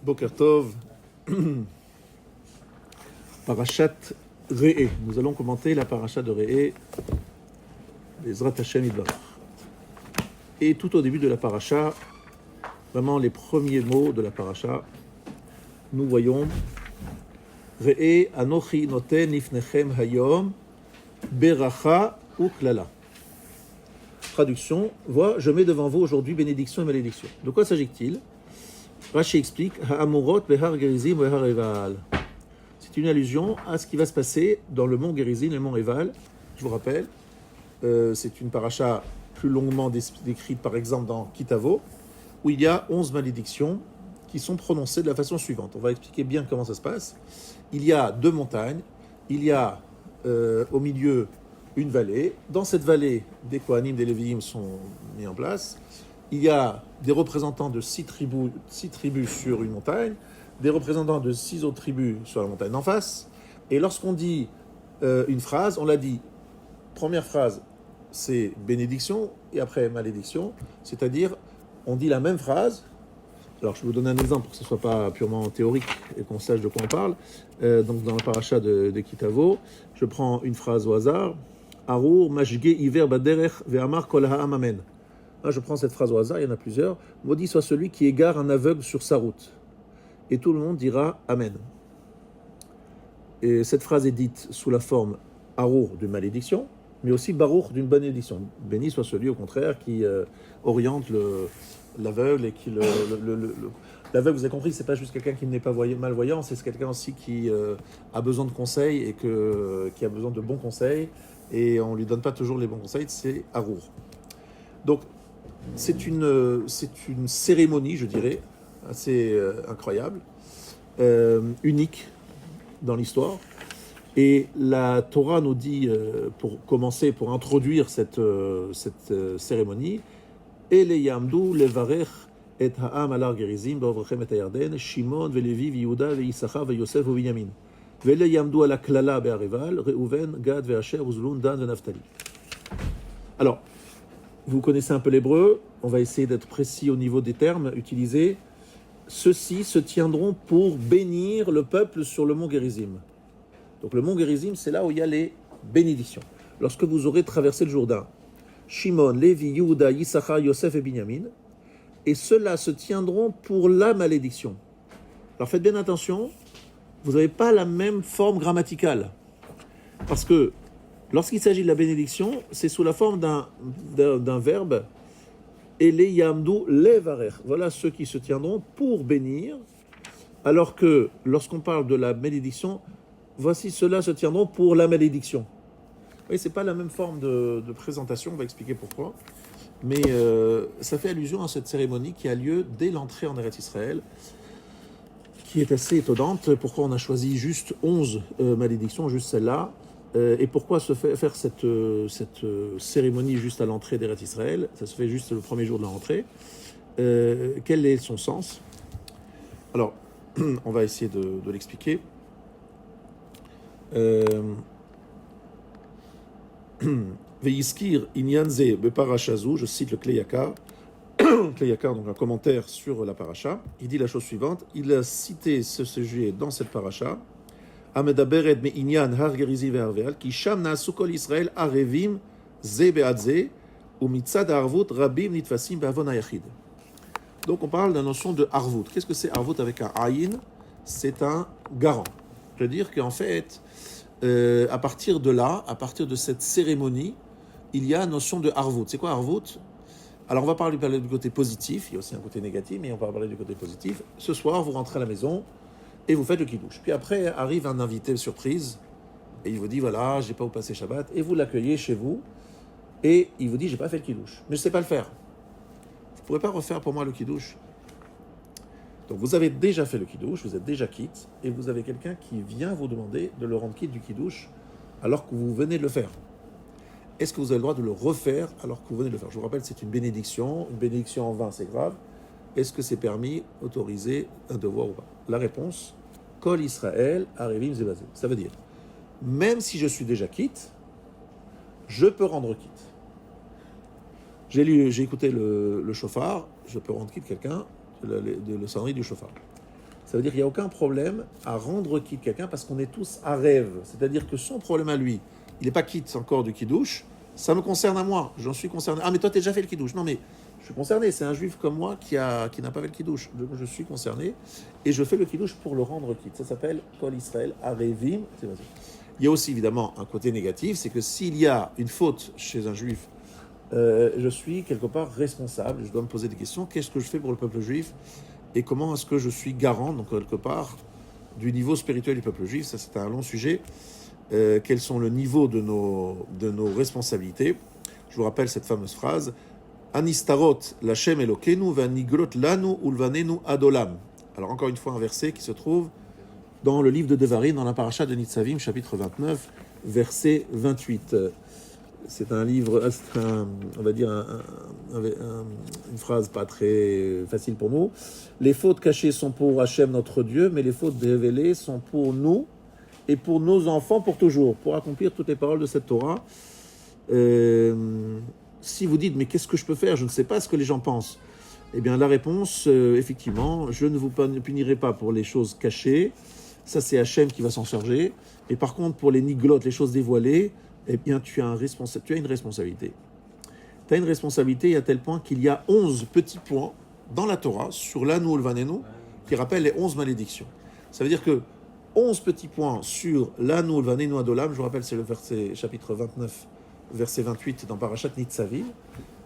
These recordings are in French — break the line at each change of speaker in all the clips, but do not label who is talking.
Boker Tov, Parashat Re'e. Nous allons commenter la parasha de Re'e, Bezrat Hashem Yitbarach. Et tout au début de la parasha, vraiment les premiers mots de la parasha, nous voyons Re'e Anochi Noten Lifnechem Hayom Beracha Uklala. Traduction, vois, je mets devant vous aujourd'hui bénédiction et malédiction. De quoi s'agit-il? Rashi explique Ha'amurot behar Gerizim behar Eval. C'est une allusion à ce qui va se passer dans le mont Gerizim et le mont Eval. Je vous rappelle, c'est une paracha plus longuement décrite par exemple dans Kitavo, où il y a 11 malédictions qui sont prononcées de la façon suivante. On va expliquer bien comment ça se passe. Il y a 2 montagnes, il y a au milieu une vallée. Dans cette vallée, des Kohanim, des Lévi'im sont mis en place. Il y a des représentants de 6 tribus sur une montagne, des représentants de 6 autres tribus sur la montagne en face. Et lorsqu'on dit une phrase, on l'a dit, première phrase, c'est bénédiction, et après malédiction, c'est-à-dire, on dit la même phrase. Alors, je vais vous donner un exemple pour que ce ne soit pas purement théorique et qu'on sache de quoi on parle. Donc, dans la paracha de Kitavo, je prends une phrase au hasard. Arur, mashge, iver, baderech, ve'amar, kol ha'am amen. Là, je prends cette phrase au hasard, il y en a plusieurs. Maudit soit celui qui égare un aveugle sur sa route. Et tout le monde dira Amen. Et cette phrase est dite sous la forme Arur d'une malédiction, mais aussi Baruch d'une bénédiction. Béni soit celui, au contraire, qui oriente l'aveugle et qui l'aveugle, vous avez compris, c'est pas juste quelqu'un qui n'est pas malvoyant, c'est quelqu'un aussi qui a besoin de conseils et qui a besoin de bons conseils, et on lui donne pas toujours les bons conseils, c'est Arur. Donc, c'est une cérémonie, je dirais, assez incroyable, unique dans l'histoire. Et la Torah nous dit, pour commencer, pour introduire cette cérémonie, Ele yamdu levarech et ha'am alar gerizim ba'ovrechem et ha'yarden, Shimon ve'Levi ve'Yehuda ve'Yissachar ve'Yosef ve'Binyamin. Ve'ele yamdu ala klala be'areval, Reuven, Gad ve'Asher, Uzlun, Dan ve'Naftali. Alors, vous connaissez un peu l'hébreu, on va essayer d'être précis au niveau des termes utilisés. Ceux-ci se tiendront pour bénir le peuple sur le mont Gerizim. Donc le mont Gerizim, c'est là où il y a les bénédictions. Lorsque vous aurez traversé le Jourdain, Shimon, Lévi, Yehuda, Yissachar, Yosef et Binyamin, et ceux-là se tiendront pour la malédiction. Alors faites bien attention, vous n'avez pas la même forme grammaticale. Parce que lorsqu'il s'agit de la bénédiction, c'est sous la forme d'un verbe. Ele yamdu levarech. Voilà ceux qui se tiendront pour bénir. Alors que lorsqu'on parle de la malédiction, voici ceux-là se tiendront pour la malédiction. Oui, c'est pas la même forme de présentation, on va expliquer pourquoi. Mais ça fait allusion à cette cérémonie qui a lieu dès l'entrée en Eretz Israël, qui est assez étonnante. Pourquoi on a choisi juste 11 malédictions, juste celle-là? Et pourquoi faire cette cérémonie juste à l'entrée d'Eretz Israël? Ça se fait juste le premier jour de la rentrée. Quel est son sens? Alors, on va essayer de l'expliquer. Ve'iskir inyanze beparashazu, je cite le Kleyakar. Kleyakar, donc un commentaire sur la paracha. Il dit la chose suivante. Il a cité ce sujet dans cette paracha. Amedaberet me'inyan har Gerizim ve'arveal, ki sham na'asu kol Israël arevim ze be'ad ze, ou mitzad ha'arvut rabim nitfasim be'avon ha'yachid. Donc on parle de la notion de arvut. Qu'est-ce que c'est arvut avec un ayin? C'est un garant. Je veux dire qu'en fait, à partir de là, à partir de cette cérémonie, il y a une notion de arvut. C'est quoi arvut? Alors on va parler du côté positif, il y a aussi un côté négatif, mais on va parler du côté positif. Ce soir, vous rentrez à la maison, et vous faites le kidouche. Puis après, arrive un invité surprise, et il vous dit, voilà, j'ai pas où passer Shabbat, et vous l'accueillez chez vous, et il vous dit, j'ai pas fait le kidouche, mais je sais pas le faire. Vous pourrez pas refaire pour moi le kidouche? Donc vous avez déjà fait le kidouche, vous êtes déjà quitte, et vous avez quelqu'un qui vient vous demander de le rendre quitte du kidouche, alors que vous venez de le faire. Est-ce que vous avez le droit de le refaire alors que vous venez de le faire? Je vous rappelle, c'est une bénédiction en vain, c'est grave. Est-ce que c'est permis, autorisé, un devoir ou pas? La réponse, Kol Israël, Arevim Zebazé. Ça veut dire, même si je suis déjà quitte, je peux rendre quitte. J'ai écouté le chauffard, je peux rendre quitte quelqu'un, le sonnerie du chauffard. Ça veut dire qu'il n'y a aucun problème à rendre quitte quelqu'un parce qu'on est tous à rêve. C'est-à-dire que son problème à lui, il n'est pas quitte encore du kidouche, ça me concerne à moi, j'en suis concerné. Ah mais toi tu as déjà fait le kidouche. Non mais je suis concerné, c'est un juif comme moi qui n'a pas fait le kidouche. Donc je suis concerné et je fais le kidouche pour le rendre quitte. Ça s'appelle Kol Israël Arevim. Il y a aussi évidemment un côté négatif, c'est que s'il y a une faute chez un juif, je suis quelque part responsable, je dois me poser des questions, qu'est-ce que je fais pour le peuple juif et comment est-ce que je suis garant, donc quelque part, du niveau spirituel du peuple juif. Ça c'est un long sujet. Quels sont le niveau de nos responsabilités. Je vous rappelle cette fameuse phrase Anistarot Lachem Elokenu vanigrot lanu ulvanenu adolam. Alors encore une fois un verset qui se trouve dans le livre de Devarim, dans la paracha de Nitzavim, chapitre 29, verset 28. C'est un livre, on va dire une phrase pas très facile pour nous. Les fautes cachées sont pour Hachem notre Dieu, mais les fautes révélées sont pour nous et pour nos enfants pour toujours, pour accomplir toutes les paroles de cette Torah. Si vous dites, mais qu'est-ce que je peux faire? Je ne sais pas ce que les gens pensent. Eh bien, la réponse, effectivement, je ne vous punirai pas pour les choses cachées. Ça, c'est Hachem qui va s'en charger. Et par contre, pour les niglotes, les choses dévoilées, eh bien, tu as une responsabilité. Tu as une responsabilité à tel point qu'il y a 11 petits points dans la Torah, sur l'Anu ou le Vanenu, qui rappellent les 11 malédictions. Ça veut dire que 11 petits points sur l'Anu ou le Vanenu Adolam, je vous rappelle, c'est le verset, chapitre 29, verset 28 dans Parashat Nitzavim,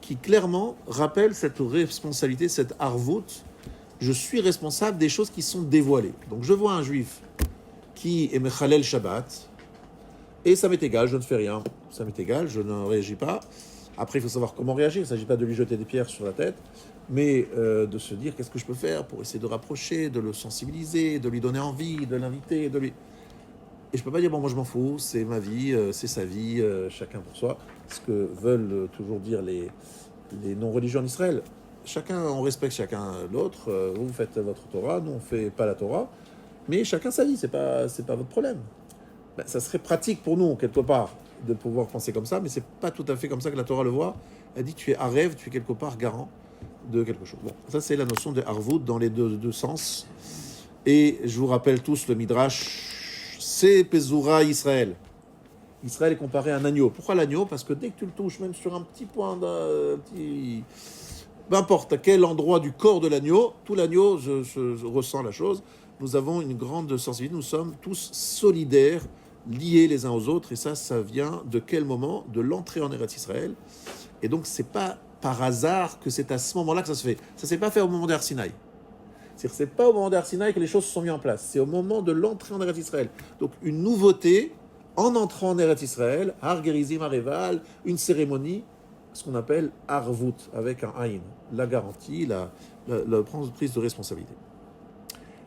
qui clairement rappelle cette responsabilité, cette arvout. Je suis responsable des choses qui sont dévoilées. Donc je vois un juif qui est Mechalel Shabbat, et ça m'est égal, je ne fais rien. Ça m'est égal, je ne réagis pas. Après, il faut savoir comment réagir. Il ne s'agit pas de lui jeter des pierres sur la tête, mais de se dire qu'est-ce que je peux faire pour essayer de rapprocher, de le sensibiliser, de lui donner envie, de l'inviter, de lui... Et je ne peux pas dire, bon, moi je m'en fous, c'est ma vie, c'est sa vie, chacun pour soi. Ce que veulent toujours dire les non-religieux en Israël. Chacun, on respecte chacun l'autre. Vous faites votre Torah, nous on ne fait pas la Torah. Mais chacun sa vie, c'est pas votre problème. Ben, ça serait pratique pour nous, quelque part, de pouvoir penser comme ça, mais c'est pas tout à fait comme ça que la Torah le voit. Elle dit tu es à rêve, tu es quelque part garant de quelque chose. Bon, ça c'est la notion de harvout dans les deux sens. Et je vous rappelle tous le Midrash, c'est Pezura Israël. Israël est comparé à un agneau. Pourquoi l'agneau? Parce que dès que tu le touches, même sur un petit point, peu importe à quel endroit du corps de l'agneau, tout l'agneau ressent la chose. Nous avons une grande sensibilité, nous sommes tous solidaires, liés les uns aux autres, et ça vient de quel moment? De l'entrée en Eretz Israël. Et donc, c'est pas par hasard que c'est à ce moment-là que ça se fait. Ça s'est pas fait au moment d'Ar Sinaï. C'est pas au moment d'Ar Sinaï que les choses se sont mises en place. C'est au moment de l'entrée en Eretz Israël. Donc, une nouveauté en entrant en Eretz Israël, Har Gerizim Areval, une cérémonie, ce qu'on appelle Arvout, avec un Aïn, la garantie, la prise de responsabilité.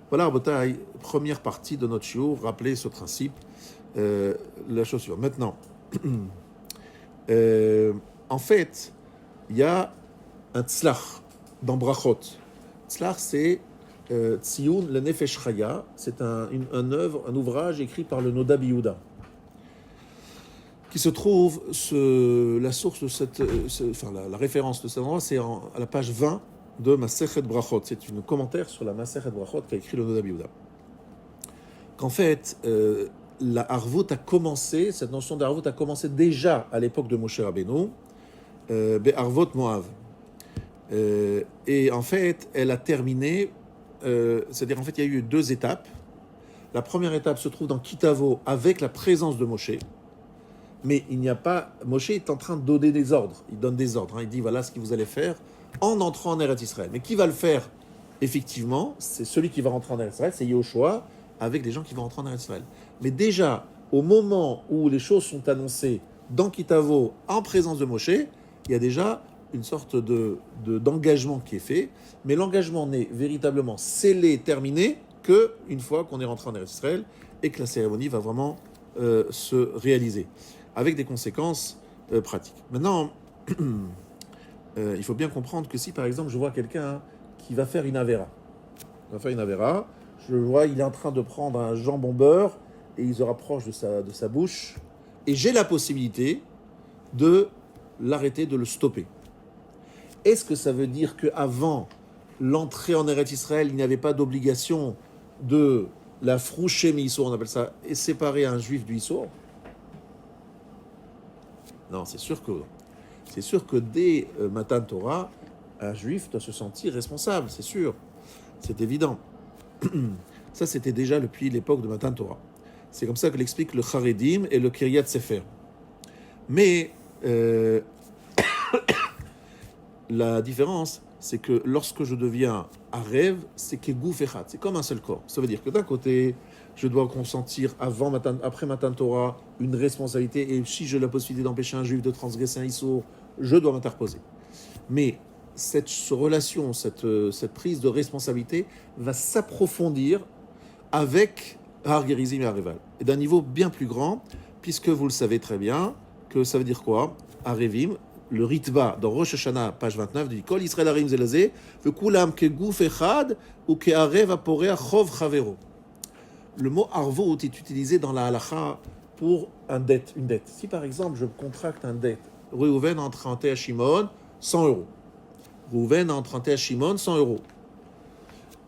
Voilà, Rabotai, première partie de notre shiur, rappeler ce principe, la chose suivante. Maintenant, en fait, il y a un tzlach dans Brachot. Tzlach, c'est Tziyun le Nefesh Chaya, c'est un ouvrage écrit par le Noda Biyuda, qui se trouve, la source de la référence de cet endroit, c'est à la page 20 de Masechet Brachot. C'est un commentaire sur la Masechet Brachot qu'a écrit le Noda Biyuda. Qu'en fait, la Harvout a commencé, cette notion d'Harvout a commencé déjà à l'époque de Moshe Rabbeinu, Be'arvot Moav. Et en fait, elle a terminé, c'est-à-dire en fait, il y a eu 2 étapes. La première étape se trouve dans Kitavo avec la présence de Moshe. Mais il n'y a pas... Moshe est en train de donner des ordres. Il donne des ordres. Il dit, voilà ce que vous allez faire en entrant en Eretz Israël. Mais qui va le faire? Effectivement, c'est celui qui va rentrer en Eretz Israël, c'est Yoshua, avec les gens qui vont rentrer en Eretz Israël. Mais déjà, au moment où les choses sont annoncées dans Kitavo, en présence de Moshe, il y a déjà une sorte d'engagement qui est fait. Mais l'engagement n'est véritablement scellé, terminé, qu'une fois qu'on est rentré en Eretz Israël et que la cérémonie va vraiment se réaliser, avec des conséquences pratiques. Maintenant, il faut bien comprendre que si, par exemple, je vois quelqu'un qui va faire une avéra, je vois, il est en train de prendre un jambon beurre et il se rapproche de sa bouche, et j'ai la possibilité de l'arrêter, de le stopper. Est-ce que ça veut dire qu'avant l'entrée en Eretz Israël, il n'y avait pas d'obligation de la frouché mi-issour, on appelle ça, et séparer un juif du issour. Non, c'est sûr que dès Matan Torah, un juif doit se sentir responsable, c'est sûr, c'est évident. Ça, c'était déjà depuis l'époque de Matan Torah. C'est comme ça que l'explique le Charedim et le Kiryat Sefer. Mais la différence, c'est que lorsque je deviens Arev, c'est Kegouf Echad, c'est comme un seul corps. Ça veut dire que d'un côté, je dois consentir après Matan Torah une responsabilité, et si j'ai la possibilité d'empêcher un juif de transgresser un issour, je dois m'interposer. Mais cette relation, cette prise de responsabilité va s'approfondir avec Har Gerizim et Areval, et d'un niveau bien plus grand, puisque vous le savez très bien, que ça veut dire quoi? Arevim, le Ritva, dans Rosh Hashanah, page 29, dit Kol Israël Arim Zelazé, Vekulam Kegouf Echad, ou Kearev Aporea Chov Chavero. Le mot arvot est utilisé dans la halacha pour une dette. Si par exemple je contracte une dette, Reuven a emprunté à Shimon 100 euros. Reuven a emprunté à Shimon 100 euros.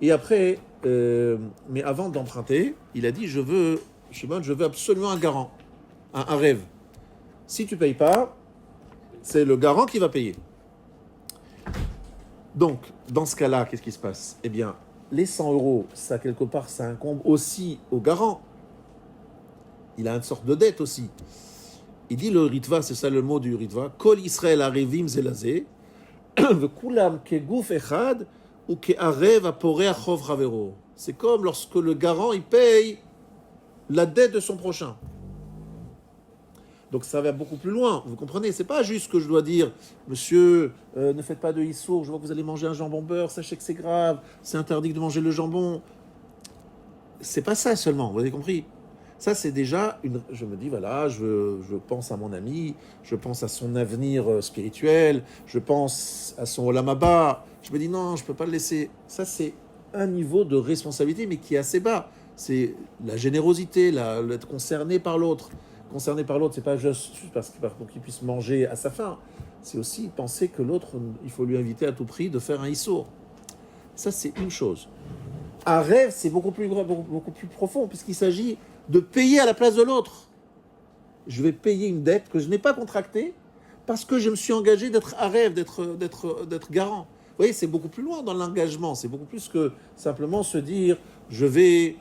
Et après, mais avant d'emprunter, il a dit Shimon, je veux absolument un garant, un rêve. Si tu ne payes pas, c'est le garant qui va payer. Donc, dans ce cas-là, qu'est-ce qui se passe? Eh bien, les 100 euros, ça, quelque part, ça incombe aussi au garant. Il a une sorte de dette aussi. Il dit le Ritva, c'est ça le mot du Ritva, Kol Israël Arevim Zelazé, Vekulam Kegouf Echad, ou Kearev Aporea Chov Chavero. C'est comme lorsque le garant, il paye la dette de son prochain. Donc ça va beaucoup plus loin, vous comprenez? C'est pas juste que je dois dire, monsieur, ne faites pas de issour, je vois que vous allez manger un jambon beurre, sachez que c'est grave, c'est interdit de manger le jambon. C'est pas ça seulement, vous avez compris? Ça c'est déjà, je me dis, voilà, je pense à mon ami, je pense à son avenir spirituel, je pense à son olam haba, je me dis non, je peux pas le laisser. Ça c'est un niveau de responsabilité, mais qui est assez bas. C'est la générosité, l'être concerné par l'autre. Concerné par l'autre, c'est pas juste pour qu'il puisse manger à sa faim. C'est aussi penser que l'autre, il faut lui inviter à tout prix de faire un issour. Ça, c'est une chose. Un rêve, c'est beaucoup plus profond, puisqu'il s'agit de payer à la place de l'autre. Je vais payer une dette que je n'ai pas contractée parce que je me suis engagé d'être à rêve, d'être garant. Vous voyez, c'est beaucoup plus loin dans l'engagement. C'est beaucoup plus que simplement se dire je vais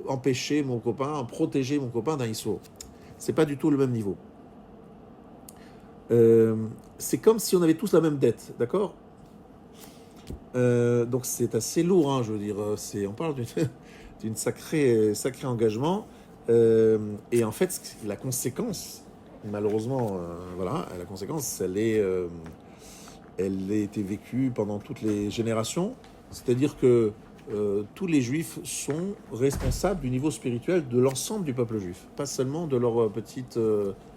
empêcher mon copain, protéger mon copain d'un issour. C'est pas du tout le même niveau. C'est comme si on avait tous la même dette, d'accord? Donc c'est assez lourd, hein, je veux dire. On parle d'une sacré engagement. Et en fait, la conséquence, malheureusement, la conséquence, elle a été vécue pendant toutes les générations. C'est-à-dire que tous les juifs sont responsables du niveau spirituel de l'ensemble du peuple juif, pas seulement de leur petite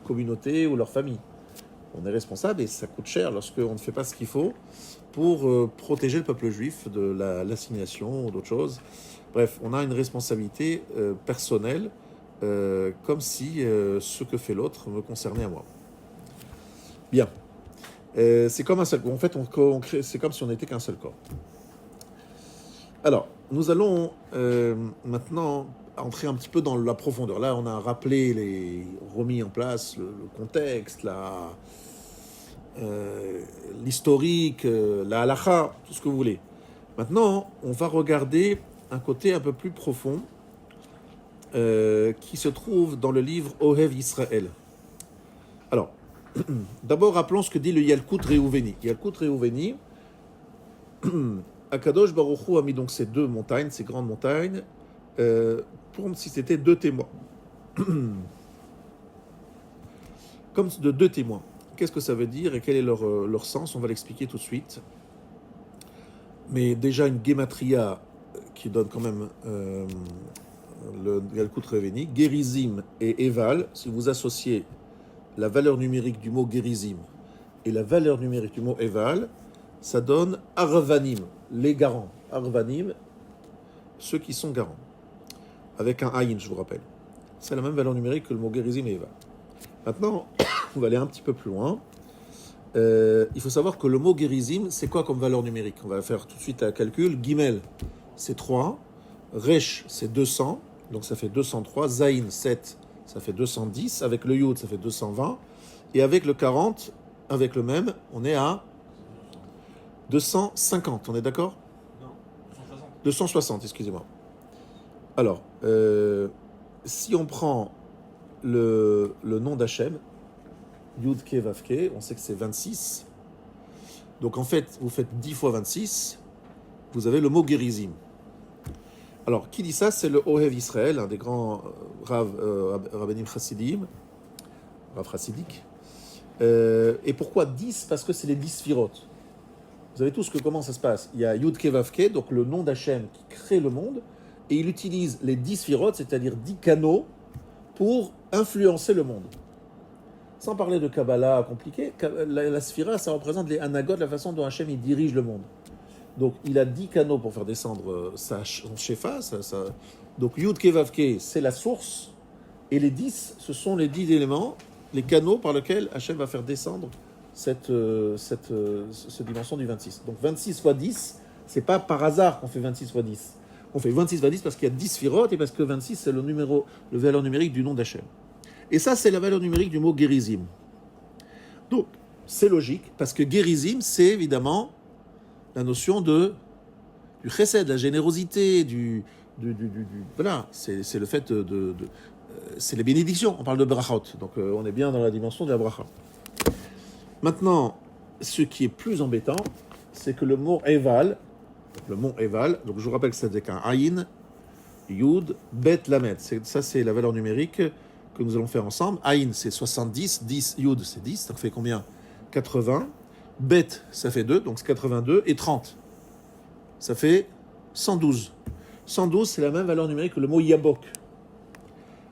communauté ou leur famille. On est responsable et ça coûte cher lorsqu'on ne fait pas ce qu'il faut pour protéger le peuple juif de l'assignation ou d'autres choses. Bref, on a une responsabilité personnelle, comme si ce que fait l'autre me concernait à moi. Bien. C'est comme un seul corps. En fait, c'est comme si on n'était qu'un seul corps. Alors, nous allons maintenant entrer un petit peu dans la profondeur. Là, on a remis en place le contexte, l'historique, la halakha, tout ce que vous voulez. Maintenant, on va regarder un côté un peu plus profond qui se trouve dans le livre Ohev Israël. Alors, d'abord, rappelons ce que dit le Yalkut Reuveni. Yalkut Reuveni, Akadosh Baruch Hu a mis donc ces deux montagnes, ces grandes montagnes, comme si c'était deux témoins. Comme de deux témoins. Qu'est-ce que ça veut dire et quel est leur sens? On va l'expliquer tout de suite. Mais déjà une gematria qui donne quand même le Yalkut Reuveni, Gerizim et Eval, si vous associez la valeur numérique du mot Gerizim et la valeur numérique du mot Eval, ça donne Arvanim, les garants. Arvanim, ceux qui sont garants. Avec un Aïn, je vous rappelle. C'est la même valeur numérique que le mot Gerizim et Eval. Maintenant, on va aller un petit peu plus loin. Il faut savoir que le mot Gerizim, c'est quoi comme valeur numérique? On va faire tout de suite un calcul. Gimel, c'est 3. Resh, c'est 200. Donc ça fait 203. Zain, 7, ça fait 210. Avec le Yud, ça fait 220. Et avec le 40, avec le même, on est à 250. On est d'accord?
Non, 260.
260, excusez-moi. Alors, si on prend le nom d'Hachem, Yud Ke Vav Ke, on sait que c'est 26. Donc en fait, vous faites 10 fois 26, vous avez le mot Gerizim. Alors, qui dit ça? C'est le Ohev Israël, un des grands rabbinim chassidim, rav chassidik. Et pourquoi 10? Parce que c'est les 10 sphirotes. Vous savez tous comment ça se passe. Il y a Yud Ke Vav Ke, donc le nom d'Hachem qui crée le monde, et il utilise les 10 sphirotes, c'est-à-dire 10 canaux, pour influencer le monde. Sans parler de Kabbalah compliqué, la sphira, ça représente les anagotes, la façon dont Hachem il dirige le monde. Donc il a 10 canaux pour faire descendre son shefa. Donc Yud Ke Vav Ke, c'est la source, et les 10, ce sont les 10 éléments, les canaux par lesquels Hachem va faire descendre cette dimension du 26. Donc 26 fois 10, c'est pas par hasard qu'on fait 26 fois 10. On fait 26 fois 10 parce qu'il y a 10 sphirotes et parce que 26, c'est le valeur numérique du nom d'Hachem. Et ça, c'est la valeur numérique du mot Gerizim. Donc, c'est logique, parce que Gerizim, c'est évidemment la notion du chesed, de la générosité, voilà, c'est le fait c'est les bénédictions. On parle de brachot, donc on est bien dans la dimension de la bracha. Maintenant, ce qui est plus embêtant, c'est que le mot Eval, donc je vous rappelle que c'est avec un Aïn, Yud, Bet, Lamed. Ça, c'est la valeur numérique que nous allons faire ensemble. Aïn, c'est 70, 10, Yud, c'est 10, ça fait combien? 80. Bet, ça fait 2, donc c'est 82, et 30. Ça fait 112. 112, c'est la même valeur numérique que le mot Yabok.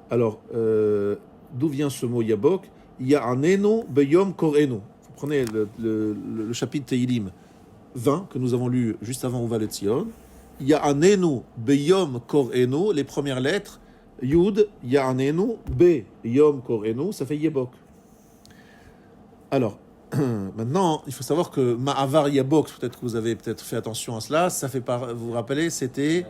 Alors, d'où vient ce mot Yabok? Ya'anenu beyom korenu. Vous prenez le chapitre Teilim 20, que nous avons lu juste avant Uva Letzion. Ya'anenu beyom korenu, les premières lettres, Yud, Ya'anenu, Be, Yom Korenu, ça fait Yebok. Alors, maintenant, il faut savoir que Ma'avar Yabok, peut-être que vous avez fait attention à cela, ça fait vous vous rappelez, c'était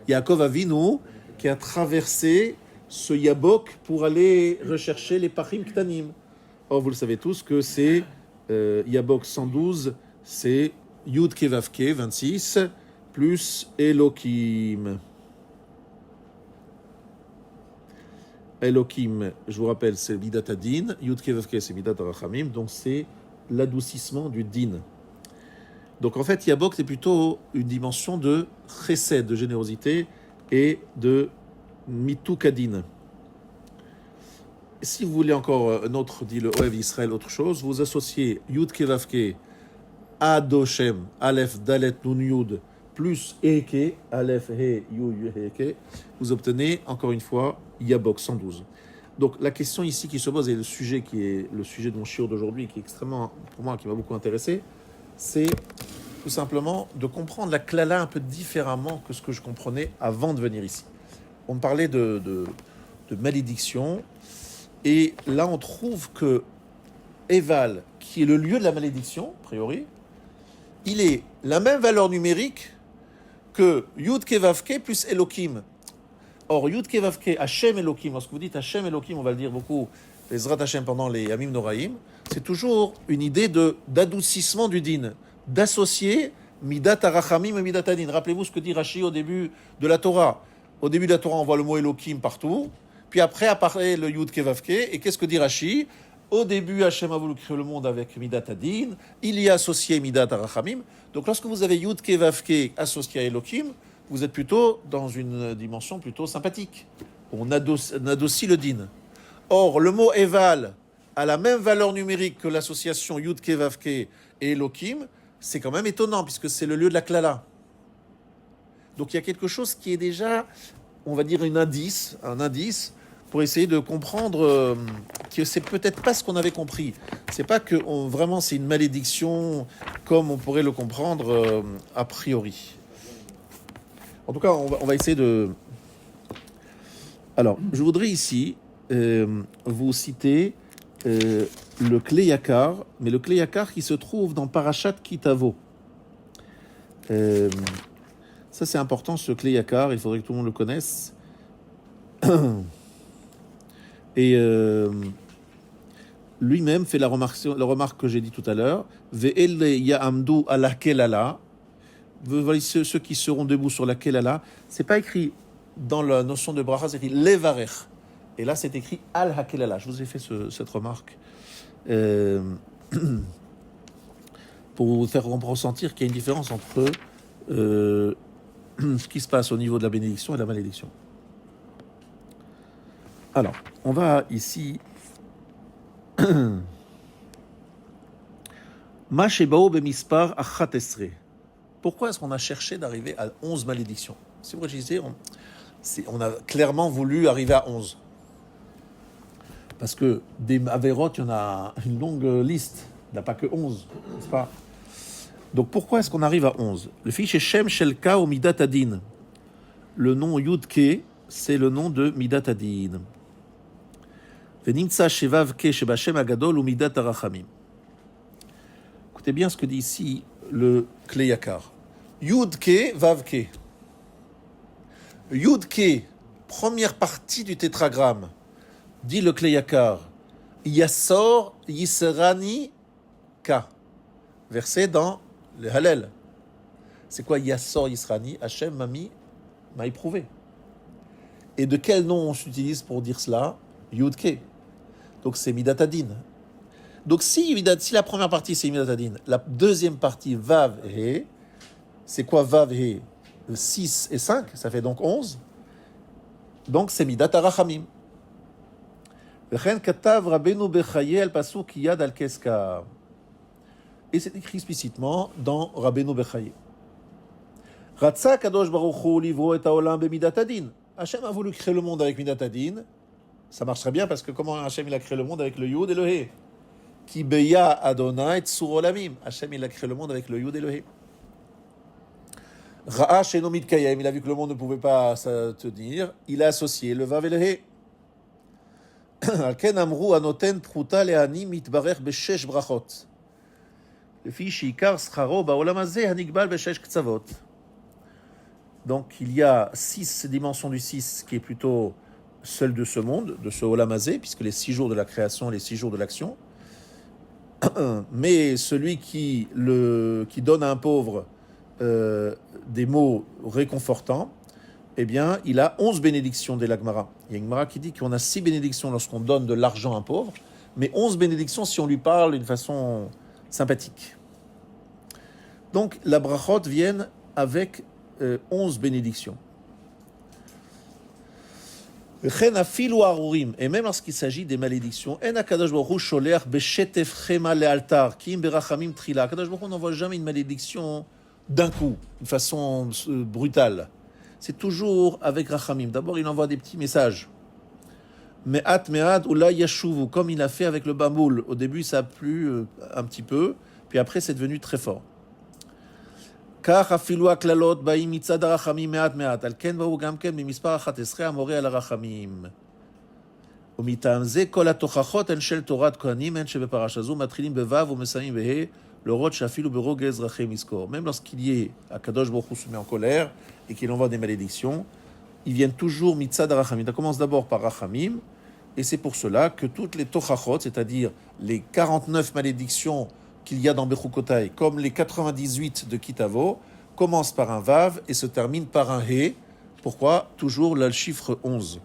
Yaakov Avinu qui a traversé ce Yabok pour aller rechercher les Pachim Ktanim. Or, vous le savez tous que c'est Yabok 112, c'est Yud Ke Vav Ke 26, plus Elokim. Elokim, je vous rappelle, c'est Midat Adin. Yud Ke Vav Ke, c'est Midat Arachamim. Donc, c'est l'adoucissement du din. Donc, en fait, Yabok, c'est plutôt une dimension de chesed, de générosité, et de mitukadin. Si vous voulez encore un autre, dit le Ohev Israël, autre chose, vous associez Yud Ke Vav Ke, Adoshem, Aleph, Dalet, Nun, Yud, plus Eke, Aleph, He, Yud, Eke, vous obtenez, encore une fois, Yabok 112. Donc la question ici qui se pose, et le sujet qui est le sujet de mon shiur d'aujourd'hui, qui est extrêmement, pour moi, qui m'a beaucoup intéressé, c'est tout simplement de comprendre la klala un peu différemment que ce que je comprenais avant de venir ici. On me parlait de malédiction, et là on trouve que Eval, qui est le lieu de la malédiction, a priori, il est la même valeur numérique que Yud Ke Vav Ke plus Elokim. Or, Yud Ke Vav Ke, Hashem Elokim, lorsque vous dites Hashem Elokim, on va le dire beaucoup, les Zrat Hashem pendant les Yamim Noraim, c'est toujours une idée d'adoucissement du din, d'associer Midat Arachamim et Midat Adin. Rappelez-vous ce que dit Rashi au début de la Torah. Au début de la Torah, on voit le mot Elokim partout, puis après apparaît le Yud Ke Vav Ke, et qu'est-ce que dit Rashi? Au début, Hashem a voulu créer le monde avec Midat Adin, il y a associé Midat Arachamim. Donc lorsque vous avez Yud Ke Vav Ke associé à Elokim, vous êtes plutôt dans une dimension plutôt sympathique. On adossit le din. Or, le mot Eval a la même valeur numérique que l'association Yud Ke Vav Ke et Elokim. C'est quand même étonnant, puisque c'est le lieu de la klala. Donc il y a quelque chose qui est déjà, on va dire, un indice pour essayer de comprendre que c'est peut-être pas ce qu'on avait compris. C'est pas que vraiment c'est une malédiction comme on pourrait le comprendre a priori. En tout cas, on va essayer de... Alors, je voudrais ici vous citer le Kli Yakar, mais le Kli Yakar qui se trouve dans Parashat Kitavo. Ça c'est important, ce Kli Yakar, il faudrait que tout le monde le connaisse. Et lui-même fait la remarque que j'ai dit tout à l'heure. Ve'el ya'amdu ala kelala. Ceux qui seront debout sur la kelala. C'est pas écrit dans la notion de bracha, c'est écrit levarech. Et là, c'est écrit al hakelala. Je vous ai fait cette remarque pour vous faire ressentir qu'il y a une différence entre ce qui se passe au niveau de la bénédiction et de la malédiction. Alors, on va ici. Pourquoi est-ce qu'on a cherché d'arriver à 11 malédictions? C'est vrai que je disais, on a clairement voulu arriver à 11. Parce que des Averot, il y en a une longue liste. Il n'y a pas que 11, n'est-ce pas? Donc pourquoi est-ce qu'on arrive à 11? Le fiche est Shem Shelka ou Midat Adin. Le nom Yudke, c'est le nom de Midat Adin. Venimtsa Shevavke Shebashem Agadol ou Midat Arachamim. Écoutez bien ce que dit ici le Kli Yakar. Yudke, Vavke. Yudke, première partie du tétragramme, dit le Kli Yakar. Yassor Yisrani Ka. Versé dans le Hallel. C'est quoi Yassor Yisrani? Hachem m'a éprouvé. Et de quel nom on s'utilise pour dire cela? Yudke. Donc c'est Midat Adin. Donc si la première partie c'est Midat Adin, la deuxième partie Vav He, c'est quoi Vav He? 6 et 5, ça fait donc 11. Donc c'est Midat Arachamim. Vechen katav Rabbeinu Bechaye al pasuk yad al keska. Et c'est écrit explicitement dans Rabbeinu Bechaye. Ratza kadosh baruch hu livro et haolam b'midat adin. Hachem a voulu créer le monde avec Midat Adin. Ça marcherait bien parce que comment Hachem il a créé le monde avec le Yud et le He? Ki beya Adonai tsur olamim. Hachem il a créé le monde avec le Yud et le He. Ra'a sheno mitkayem. Il a vu que le monde ne pouvait pas se tenir. Il a associé le Vav et le He. Alken amru anoten pruta le'ani mitbarer beshesh brachot. Le fi shikar scharo ba'olam hazeh hanigbal beshesh ktsavot. Donc il y a 6 dimensions du 6 qui est plutôt celle de ce monde, de ce Olam Hazeh, puisque les 6 jours de la création, les 6 jours de l'action. Mais celui qui donne à un pauvre des mots réconfortants, eh bien, il a 11 bénédictions des Gemara. Il y a une Gemara qui dit qu'on a 6 bénédictions lorsqu'on donne de l'argent à un pauvre, mais 11 bénédictions si on lui parle d'une façon sympathique. Donc, la brachot viennent avec 11 bénédictions. Et même lorsqu'il s'agit des malédictions, Akadosh Baruch Hu sholeach beshetef chema lealtar kim berachamim trila. Akadosh Baruch Hu n'envoie jamais une malédiction d'un coup, de façon brutale. C'est toujours avec rachamim. D'abord, il envoie des petits messages. Me'at ou la yashuvu, comme il a fait avec le bamoul. Au début, ça a plu un petit peu, puis après, c'est devenu très fort. כך אפילו הקללות באים מצד הרחמים מעט מעט, על כן באו גם כן ממספר 11 המורה על הרחמים. ומטעם זה כל התוכחות הן של תורת כהנים, הן שבפרשה זו מתחילים בו' ומסיימים בה', להורות שאפילו ברוגז רחם יזכור. Même lorsqu'il y est, Akadosh Baruch Hu se met en colère et qu'il envoie des malédictions, ils viennent toujours mitzad harachamim. Ça commence d'abord par rachamim, et c'est pour cela que toutes les tochachot, c'est-à-dire les 49 malédictions qu'il y a dans Bechukotai, comme les 98 de Kitavo, commence par un Vav et se termine par un He. Pourquoi? Toujours le chiffre 11.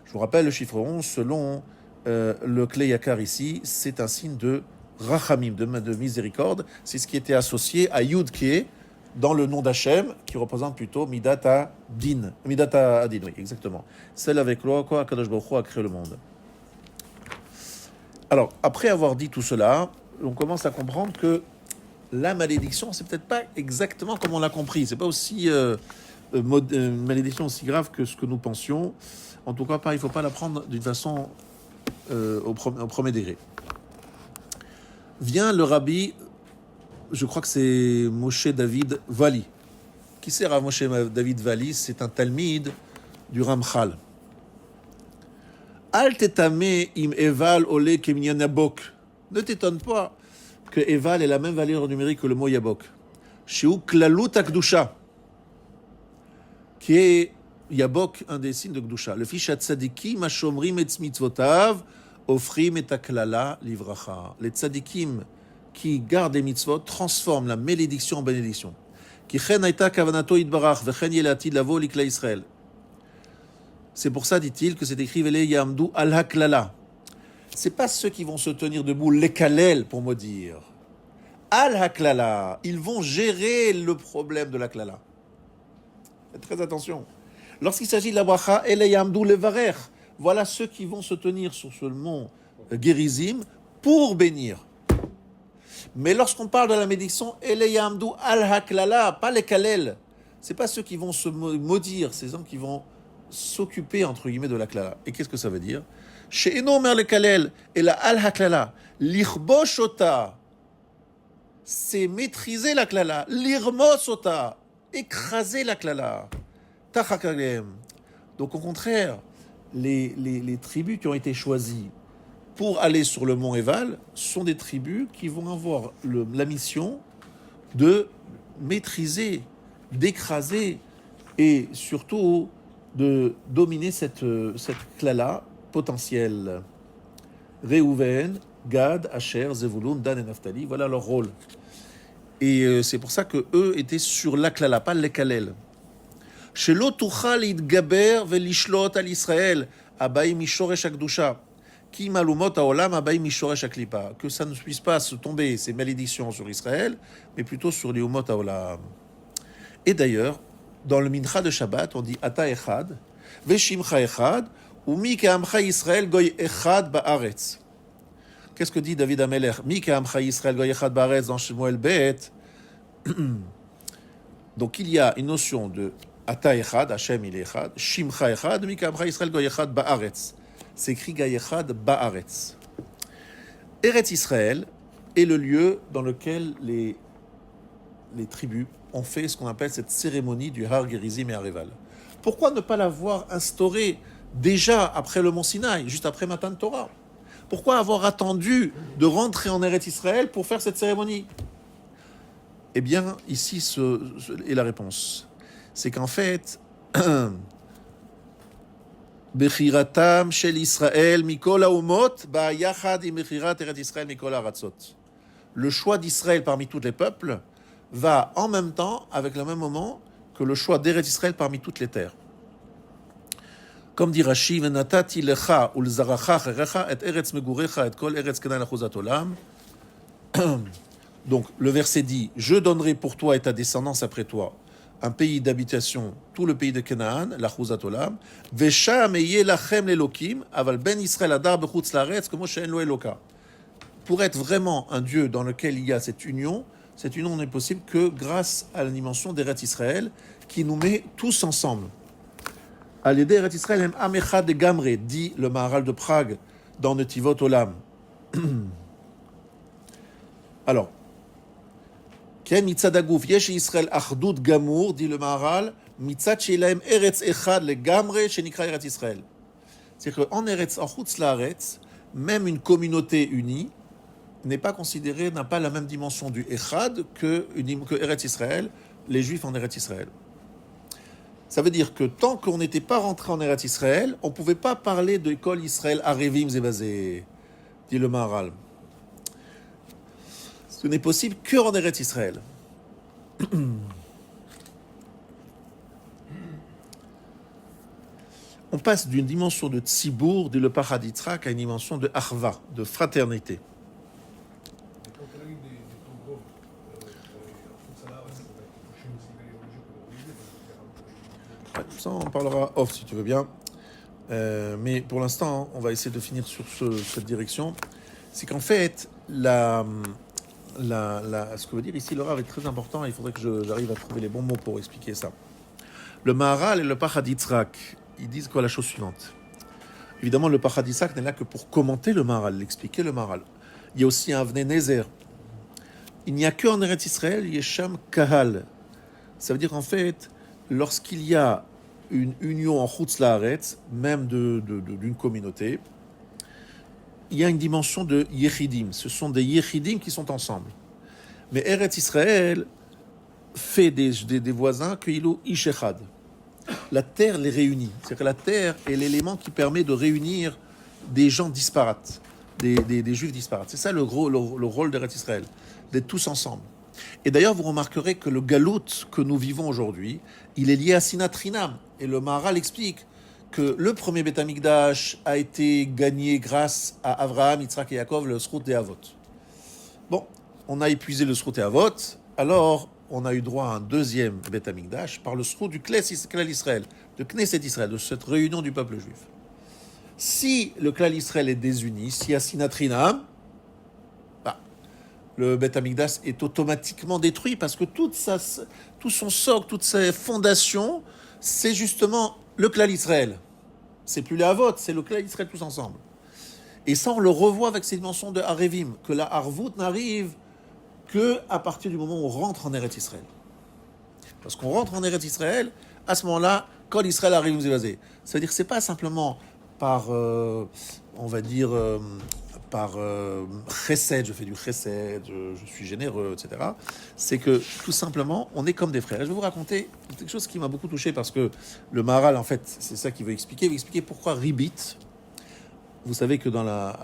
Je vous rappelle, le chiffre 11, selon le Kli Yakar ici, c'est un signe de Rachamim, de miséricorde. C'est ce qui était associé à Yudke dans le nom d'Hachem, qui représente plutôt Midat Adin. Midat Adin, oui, exactement. Celle avec quoi Akadosh Baruch Hu a créé le monde. Alors, après avoir dit tout cela, on commence à comprendre que la malédiction, c'est peut-être pas exactement comme on l'a compris. C'est pas aussi une malédiction aussi grave que ce que nous pensions. En tout cas, il ne faut pas la prendre d'une façon au premier degré. Vient le rabbi, je crois que c'est Moshe David Vali. Qui c'est Moshe David Vali? C'est un talmide du Ramchal. Al tetame im eval ole keminyan abok. Ne t'étonne pas que Eval ait la même valeur numérique que le mot Yabok. Sheu klalut akdusha, qui est Yabok, un des signes de Kdusha. Le fish tzadikim ashomrim et mitzvotav offrim et aklala livracha. Les tzadikim qui gardent les mitzvot transforment la malédiction en bénédiction. Ki chen hayta kavanato yitbarach vechen yelatid lavo likla Israël. C'est pour ça, dit-il, que c'est écrit Vele yamdu al haklala. C'est pas ceux qui vont se tenir debout les kalel pour maudire. Al haklala, ils vont gérer le problème de la klala. Faites très attention. Lorsqu'il s'agit de la bracha, Ele yamdu levarer. Voilà ceux qui vont se tenir sur ce mont Gerizim pour bénir. Mais lorsqu'on parle de la bénédiction, Ele yamdu al haklala, pas les kalel. C'est pas ceux qui vont se maudire, c'est ceux qui vont s'occuper entre guillemets de la klala. Et qu'est-ce que ça veut dire? Chez Eno mer le kalel et la al haklala, l'irboshota, c'est maîtriser la klala, l'irmosota, écraser la klala. Tachakalem. Donc au contraire, les tribus qui ont été choisies pour aller sur le mont Eval sont des tribus qui vont avoir la mission de maîtriser, d'écraser et surtout de dominer cette klala potentielle. Réhouven, Gad, Asher, Zevulun, Dan et Naphtali, voilà leur rôle. Et c'est pour ça que eux étaient sur la klala, pas les kalel. Shelo tuchal yitgaber velishlot al Israël, abaim mishoresh hakdusha, ki malumot haolam abaim mishoresh haklipa. Que ça ne puisse pas se tomber ces malédictions sur Israël, mais plutôt sur les umot haolam. Et d'ailleurs, dans le mincha de Shabbat, on dit Ata echad, veshimcha echad, umi ke'amcha Israël goy echad ba'aretz. Qu'est-ce que dit David Amelech? Mi ke'amcha Israël goy echad ba'aretz dans Shmuel Bet. Donc il y a une notion de Ata echad, Hashem il est echad, shimcha echad, mi ke'amcha Israël goy echad ba'aretz. C'est écrit goy echad ba'aretz. Eretz Israël est le lieu dans lequel les tribus ont fait ce qu'on appelle cette cérémonie du Har Gerizim et Areval. Pourquoi ne pas l'avoir instaurée déjà après le Mont Sinaï, juste après Matan Torah? Pourquoi avoir attendu de rentrer en Eretz Israël pour faire cette cérémonie? Eh bien, ici est la réponse. C'est qu'en fait, Bechiratam shel Israël mikol haumot ba'yachad im bechirat Eretz Israël mikol haratzot. Le choix d'Israël parmi tous les peuples va en même temps, avec le même moment, que le choix d'Eretz Israël parmi toutes les terres. Comme dit Rashi, Venatati lecha ulzaracha cherecha et eretz megurecha et kol eretz kenan achuzat olam. Donc le verset dit, je donnerai pour toi et ta descendance après toi un pays d'habitation, tout le pays de Canaan, l'achuzat olam. Vesham eye lachem lelokim, aval ben Israël adar bechutz laaretz comme she'en lo eloka. Pour être vraiment un Dieu dans lequel il y a cette union n'est possible que grâce à la dimension d'Eretz Israël qui nous met tous ensemble. À l'aider Eretz Israël, hem am echad gamre, dit le Maharal de Prague dans Netivot Olam. Alors, ken mitzad aguf yesh Israël achdut gamour, dit le Maharal, mitzad sheilahem Eretz echad le gamre shenikra Eretz Israël. C'est-à-dire qu'en Eretz, en Chutz Laaretz, même une communauté unie n'est pas considéré, n'a pas la même dimension du Echad que Eretz Israël, les Juifs en Eretz Israël. Ça veut dire que tant qu'on n'était pas rentré en Eretz Israël, on ne pouvait pas parler de Kol Israël Arevim Zebazé, dit le Maharal. Ce n'est possible qu'en Eretz Israël. On passe d'une dimension de Tzibour, dit le Paraditzrak, à une dimension de Achva, de fraternité. Ça, on parlera off si tu veux bien. Mais pour l'instant, on va essayer de finir sur cette direction. C'est qu'en fait, ce que veut dire ici le Rav est très important. Il faudrait que j'arrive à trouver les bons mots pour expliquer ça. Le Maharal et le Paraditzrak, ils disent quoi la chose suivante. Évidemment, le Paraditzrak n'est là que pour commenter le Maharal, l'expliquer le Maharal. Il y a aussi un Avnei Nezer. Il n'y a que en Eretz Israël, Yesham Kahal. Ça veut dire en fait, lorsqu'il y a une union en Chutz Laaretz, même d'une communauté, il y a une dimension de Yechidim. Ce sont des Yechidim qui sont ensemble. Mais Eretz Israël fait des voisins que Ilou Ishechad. La terre les réunit. C'est-à-dire que la terre est l'élément qui permet de réunir des gens disparates, des juifs disparates. C'est ça le rôle d'Eretz Israël, d'être tous ensemble. Et d'ailleurs, vous remarquerez que le galout que nous vivons aujourd'hui, il est lié à Sinat Rinam. Et le Maharal explique que le premier Beth Amikdash a été gagné grâce à Avraham, Yitzhak et Yaakov, le Srout et Avot. Bon, on a épuisé le Srout et Avot, alors on a eu droit à un deuxième Beth Amikdash par le Srout du Klal Israël, de Knesset Israël, de cette réunion du peuple juif. Si le Klal Israël est désuni, s'il y a Sinat Rinam, le Beth Amikdash est automatiquement détruit parce que tout son socle, toutes ses fondations, c'est justement le Klal Israël. C'est plus les Havot, c'est le Klal Israël tous ensemble. Et ça, on le revoit avec ces dimensions de Harevim, que la Harvout n'arrive qu'à partir du moment où on rentre en Eretz Israël. Parce qu'on rentre en Eretz Israël, à ce moment-là, quand Israël arrive nous évaser. Ça veut dire que c'est pas simplement par, par chesed, je fais du chesed, je suis généreux, etc. C'est que, tout simplement, on est comme des frères. Et je vais vous raconter quelque chose qui m'a beaucoup touché, parce que le Maharal, en fait, c'est ça qu'il veut expliquer. Il veut expliquer pourquoi Ribit. Vous savez que dans la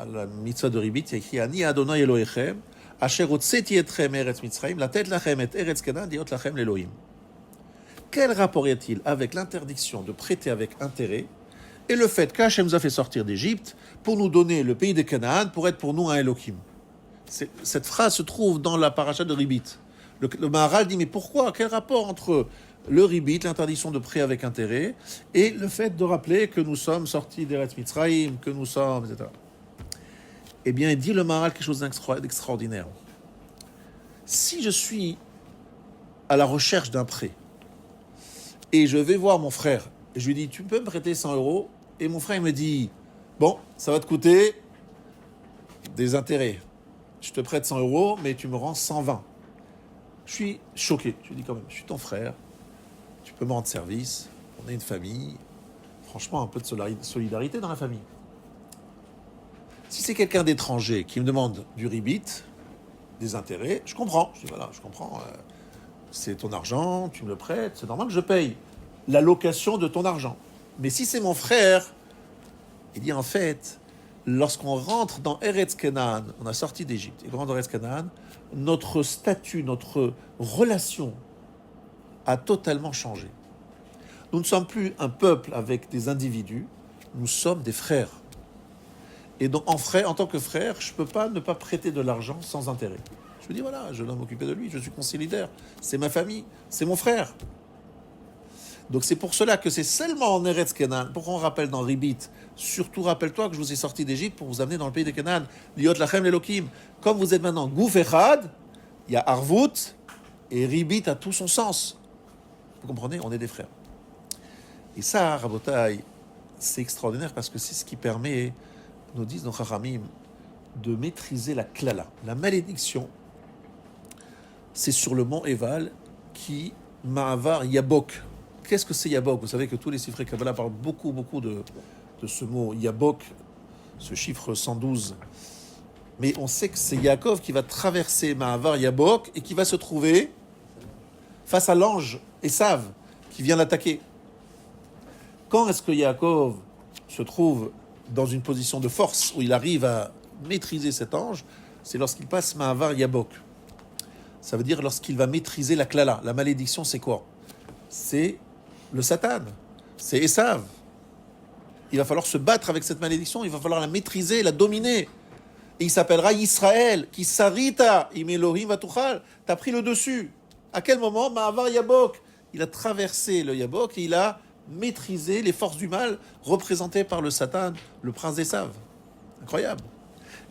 mitzvah de Ribit, il y a écrit « Ani Adonai Elohechem, asher hotzeti etchem eretz Mitzrayim, latet lachem et eretz Canaan, diot lachem l'Elohim. » Quel rapport y a-t-il avec l'interdiction de prêter avec intérêt et le fait qu'Hachem nous a fait sortir d'Égypte pour nous donner le pays de Canaan pour être pour nous un Elohim? Cette phrase se trouve dans la paracha de Ribit. Le Maharal dit, mais pourquoi? Quel rapport entre le Ribit, l'interdiction de prêt avec intérêt, et le fait de rappeler que nous sommes sortis d'Eretz Mitzrayim, que nous sommes, etc. Eh bien, il dit le Maharal quelque chose d'extraordinaire. Si je suis à la recherche d'un prêt, et je vais voir mon frère, et je lui dis, tu peux me prêter 100 euros? Et mon frère, il me dit, bon, ça va te coûter des intérêts. Je te prête 100 euros, mais tu me rends 120. Je suis choqué. Je lui dis quand même, je suis ton frère, tu peux me rendre service, on est une famille. Franchement, un peu de solidarité dans la famille. Si c'est quelqu'un d'étranger qui me demande du ribit, des intérêts, je comprends. Je dis, voilà, je comprends. C'est ton argent, tu me le prêtes, c'est normal que je paye la location de ton argent. Mais si c'est mon frère, il dit en fait, lorsqu'on rentre dans Eretz Canaan, on a sorti d'Égypte, et on rentre dans Eretz Canaan, notre statut, notre relation a totalement changé. Nous ne sommes plus un peuple avec des individus, nous sommes des frères. Et donc en tant que frère, je ne peux pas ne pas prêter de l'argent sans intérêt. Je me dis voilà, je dois m'occuper de lui, je suis consolidaire, c'est ma famille, c'est mon frère. Donc c'est pour cela que c'est seulement en Eretz Canaan. Pourquoi on rappelle dans Ribit? Surtout rappelle-toi que je vous ai sorti d'Égypte pour vous amener dans le pays de Canaan. Liot lachem l'Elokim. Comme vous êtes maintenant Gouf Echad, il y a Arvut et Ribit a tout son sens. Vous comprenez? On est des frères. Et ça, Rabotai, c'est extraordinaire parce que c'est ce qui permet, nous disent nos Chachamim, de maîtriser la klala. La malédiction, c'est sur le mont Eval qui Ma'avar Yabok. Qu'est-ce que c'est Yabok? Vous savez que tous les Sifrei Kabbalah parlent beaucoup de ce mot Yabok, ce chiffre 112. Mais on sait que c'est Yaakov qui va traverser Ma'avar Yabok et qui va se trouver face à l'ange Esav qui vient l'attaquer. Quand est-ce que Yaakov se trouve dans une position de force où il arrive à maîtriser cet ange? C'est lorsqu'il passe Ma'avar Yabok. Ça veut dire lorsqu'il va maîtriser la klala. La malédiction, c'est quoi? C'est le Satan, c'est Esav. Il va falloir se battre avec cette malédiction, il va falloir la maîtriser, la dominer. Et il s'appellera Israël, qui sarita, im Elohim vatuchal. T'as pris le dessus. À quel moment? Ma'avar Yabok. Il a traversé le Yabok et il a maîtrisé les forces du mal représentées par le Satan, le prince d'Esav. Incroyable.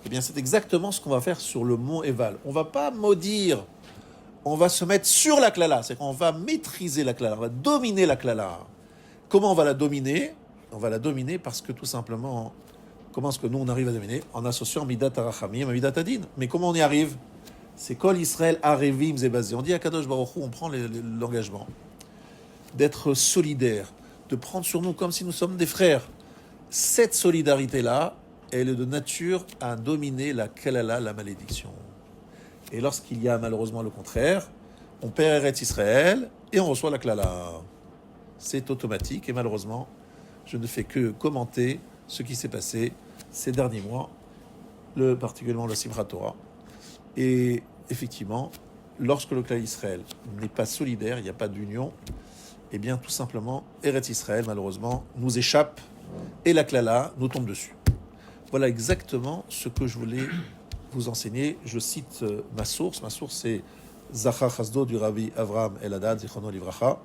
Eh bien, c'est exactement ce qu'on va faire sur le mont Eval. On ne va pas maudire, on va se mettre sur la klala, c'est qu'on va maîtriser la klala, on va dominer la klala. Comment on va la dominer? On va la dominer parce que tout simplement, comment est-ce que nous on arrive à dominer? En associant Midat Arachamim et Midat Adin. Mais comment on y arrive? C'est Kol Israël Arevim Zebazé. On dit à Kadosh Baruch Hu, on prend l'engagement d'être solidaire, de prendre sur nous comme si nous sommes des frères. Cette solidarité-là, elle est de nature à dominer la kalala, la malédiction. Et lorsqu'il y a malheureusement le contraire, on perd Eretz Israël et on reçoit la klala. C'est automatique et malheureusement, je ne fais que commenter ce qui s'est passé ces derniers mois, particulièrement le Simchat Torah. Et effectivement, lorsque le clan Israël n'est pas solidaire, il n'y a pas d'union, eh bien tout simplement, Eretz Israël malheureusement nous échappe et la klala nous tombe dessus. Voilà exactement ce que je voulais vous enseigner. Je cite ma source. Ma source c'est Zachar Chasdo du Rabbi Avraham Eladad Zichrono Livracha,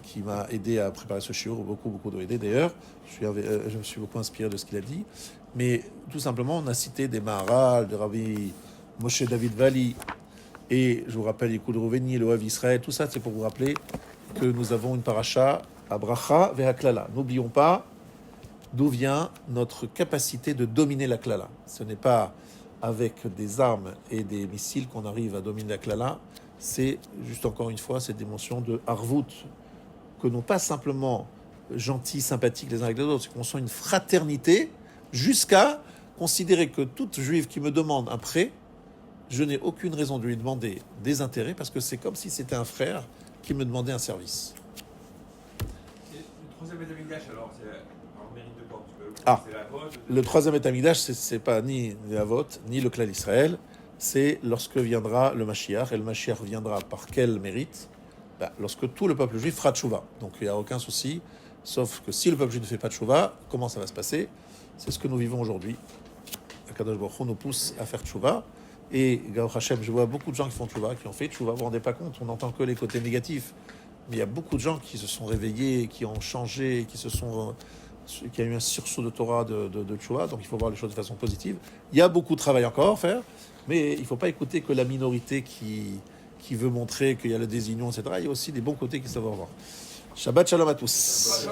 qui m'a aidé à préparer ce shiur, beaucoup de aidé d'ailleurs. Je me suis beaucoup inspiré de ce qu'il a dit. Mais tout simplement, on a cité des Maharal, de Rabbi Moshe David Vali, et je vous rappelle, Yikul Rouveni, le Hav Israël, tout ça, c'est pour vous rappeler que nous avons une paracha à Bracha vers Klala. N'oublions pas d'où vient notre capacité de dominer la Klala. Ce n'est pas avec des armes et des missiles qu'on arrive à dominer la Klala, c'est juste encore une fois cette dimension de Harvout, que non pas simplement gentils, sympathiques les uns avec les autres, c'est qu'on sent une fraternité jusqu'à considérer que toute juive qui me demande un prêt, je n'ai aucune raison de lui demander des intérêts parce que c'est comme si c'était un frère qui me demandait un service.
Et le troisième Beth Amikdash, alors, c'est en mérite de quoi? Parce que c'est la vote.
Le troisième Beth Amikdash, c'est pas ni la vote, ni le clan d'Israël, c'est lorsque viendra le Mashiach, et le Mashiach viendra par quel mérite? Lorsque tout le peuple juif fera tchouva. Donc il n'y a aucun souci, sauf que si le peuple juif ne fait pas tchouva, comment ça va se passer? C'est ce que nous vivons aujourd'hui. Akadosh Baruch Hu nous pousse à faire tchouva. Et Gaor Hashem, je vois beaucoup de gens qui font tchouva, qui ont fait tchouva, vous ne vous rendez pas compte, on n'entend que les côtés négatifs. Mais il y a beaucoup de gens qui se sont réveillés, qui ont changé, qui a eu un sursaut de Torah de tchouva, donc il faut voir les choses de façon positive. Il y a beaucoup de travail encore à faire, mais il ne faut pas écouter que la minorité qui veut montrer qu'il y a la désunion, etc. Il y a aussi des bons côtés qui savent voir. Shabbat shalom à tous.